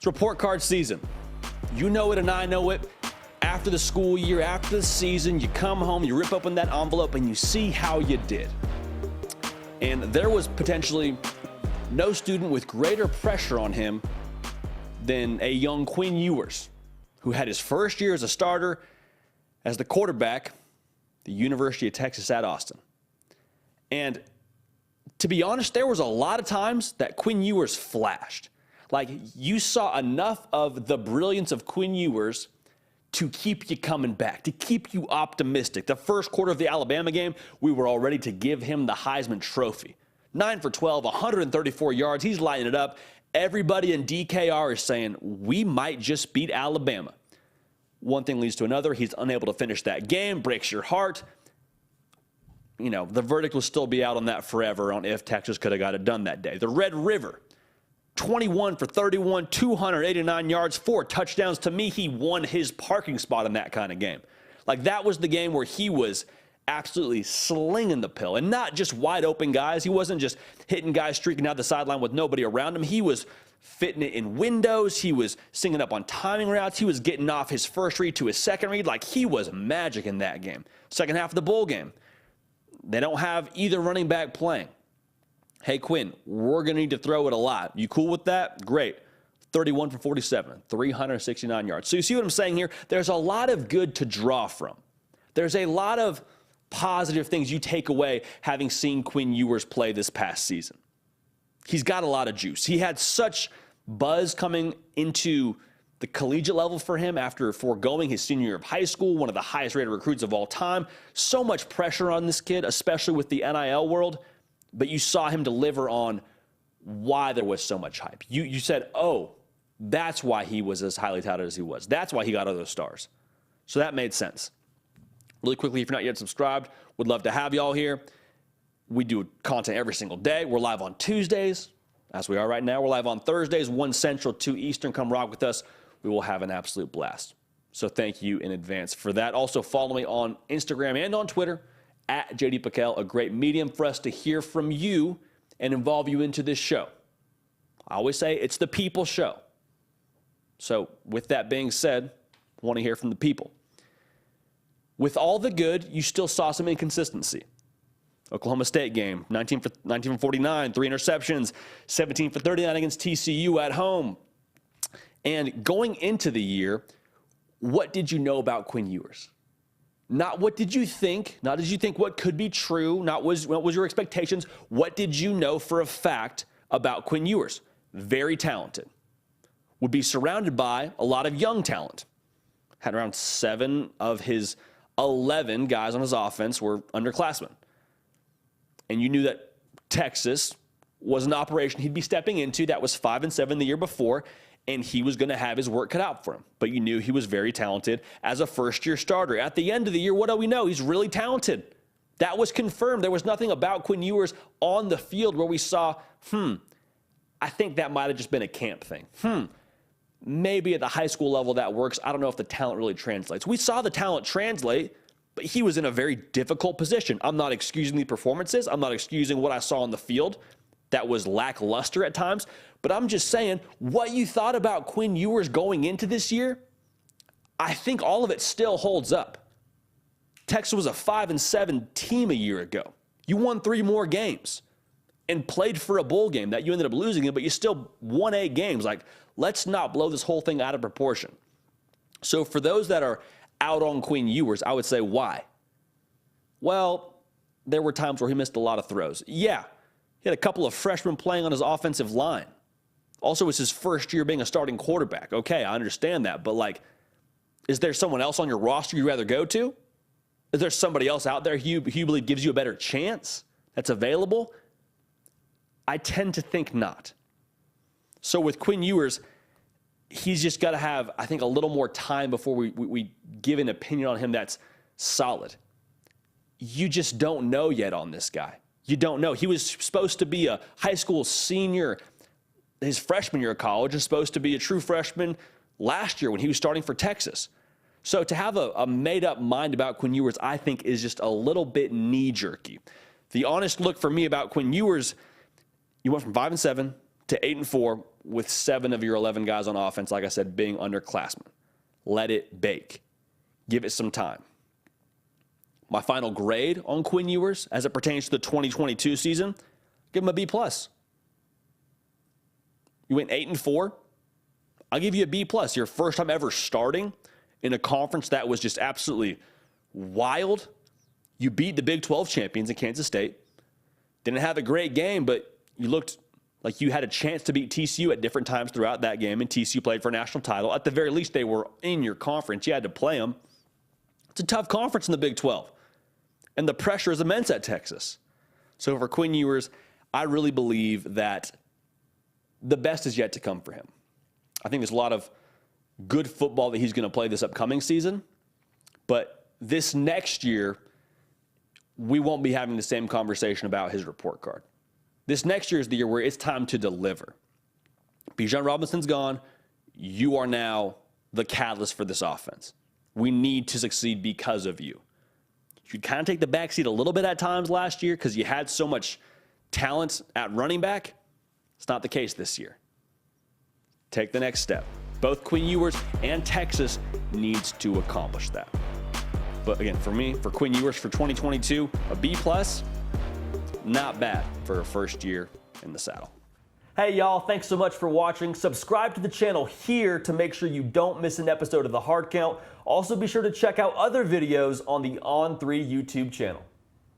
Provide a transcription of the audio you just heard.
report card season. You know it and I know it. After the school year, after the season, you come home, you rip open that envelope, and you see how you did. And there was potentially no student with greater pressure on him than a young Quinn Ewers, who had his first year as a starter as the quarterback, the University of Texas at Austin. And to be honest, there was a lot of times that Quinn Ewers flashed. Like, you saw enough of the brilliance of Quinn Ewers to keep you coming back, to keep you optimistic. The first quarter of the Alabama game, we were all ready to give him the Heisman Trophy. 9 for 12, 134 yards. He's lighting it up. Everybody in DKR is saying, we might just beat Alabama. One thing leads to another. He's unable to finish that game. Breaks your heart. You know, the verdict will still be out on that forever on if Texas could have got it done that day. The Red River, 21 for 31, 289 yards, 4 touchdowns. To me, he won his parking spot in that kind of game. Like, that was the game where he was absolutely slinging the pill, and not just wide open guys. He wasn't just hitting guys streaking down the sideline with nobody around him. He was fitting it in windows. He was singing up on timing routes. He was getting off his first read to his second read. Like, he was magic in that game. Second half of the bowl game, they don't have either running back playing. Hey, Quinn, we're going to need to throw it a lot. You cool with that? Great. 31 for 47, 369 yards. So you see what I'm saying here? There's a lot of good to draw from. There's a lot of positive things you take away having seen Quinn Ewers play this past season. He's got a lot of juice. He had such buzz coming into the collegiate level for him after foregoing his senior year of high school, one of the highest rated recruits of all time. So much pressure on this kid, especially with the NIL world, but you saw him deliver on why there was so much hype. You said, oh, that's why he was as highly touted as he was. That's why he got all those stars. So that made sense. Really quickly, if you're not yet subscribed, would love to have y'all here. We do content every single day. We're live on Tuesdays, as we are right now. We're live on Thursdays, 1 Central, 2 Eastern. Come rock with us. We will have an absolute blast. So thank you in advance for that. Also, follow me on Instagram and on Twitter, at JD Piquel, a great medium for us to hear from you and involve you into this show. I always say it's the people show. So with that being said, I want to hear from the people. With all the good, you still saw some inconsistency. Oklahoma State game, 19 for 49, 3 interceptions, 17 for 39 against TCU at home. And going into the year, what did you know about Quinn Ewers? Not what did you think, not did you think what could be true, not what was your expectations. What did you know for a fact about Quinn Ewers? Very talented. Would be surrounded by a lot of young talent. Had around 7 of his 11 guys on his offense were underclassmen. And you knew that Texas was an operation he'd be stepping into that was 5-7 the year before, and he was going to have his work cut out for him. But you knew he was very talented as a first-year starter. At the end of the year, what do we know? He's really talented. That was confirmed. There was nothing about Quinn Ewers on the field where we saw, I think that might have just been a camp thing. Maybe at the high school level that works. I don't know if the talent really translates. We saw the talent translate, but he was in a very difficult position. I'm not excusing the performances. I'm not excusing what I saw on the field that was lackluster at times. But I'm just saying, what you thought about Quinn Ewers going into this year, I think all of it still holds up. Texas was a 5-7 team a year ago. You won 3 more games and played for a bowl game that you ended up losing it, but you still won 8 games. Like, let's not blow this whole thing out of proportion. So for those that are out on Quinn Ewers, I would say, why? Well, there were times where he missed a lot of throws. Yeah, he had a couple of freshmen playing on his offensive line. Also, it was his first year being a starting quarterback. Okay, I understand that, but like, is there someone else on your roster you'd rather go to? Is there somebody else out there who you believe gives you a better chance that's available? I tend to think not. So with Quinn Ewers, he's just got to have, I think, a little more time before we give an opinion on him that's solid. You just don't know yet on this guy. You don't know. He was supposed to be a high school senior his freshman year of college, and supposed to be a true freshman last year when he was starting for Texas. So to have a made-up mind about Quinn Ewers, I think, is just a little bit knee-jerky. The honest look for me about Quinn Ewers, you went from 5-7 to 8-4 with 7 of your 11 guys on offense, like I said, being underclassmen. Let it bake. Give it some time. My final grade on Quinn Ewers as it pertains to the 2022 season, give him a B+. You went 8-4. I'll give you a B+. Your first time ever starting in a conference that was just absolutely wild. You beat the Big 12 champions in Kansas State. Didn't have a great game, but you looked like you had a chance to beat TCU at different times throughout that game, and TCU played for a national title. At the very least, they were in your conference. You had to play them. It's a tough conference in the Big 12, and the pressure is immense at Texas. So for Quinn Ewers, I really believe that the best is yet to come for him. I think there's a lot of good football that he's going to play this upcoming season, but this next year, we won't be having the same conversation about his report card. This next year is the year where it's time to deliver. Bijan Robinson's gone. You are now the catalyst for this offense. We need to succeed because of you. You kind of take the backseat a little bit at times last year because you had so much talent at running back. It's not the case this year. Take the next step. Both Quinn Ewers and Texas needs to accomplish that. But again, for me, for Quinn Ewers for 2022, a B+, not bad for a first year in the saddle. Hey y'all, thanks so much for watching. Subscribe to the channel here to make sure you don't miss an episode of The Hard Count. Also be sure to check out other videos on the On3 YouTube channel.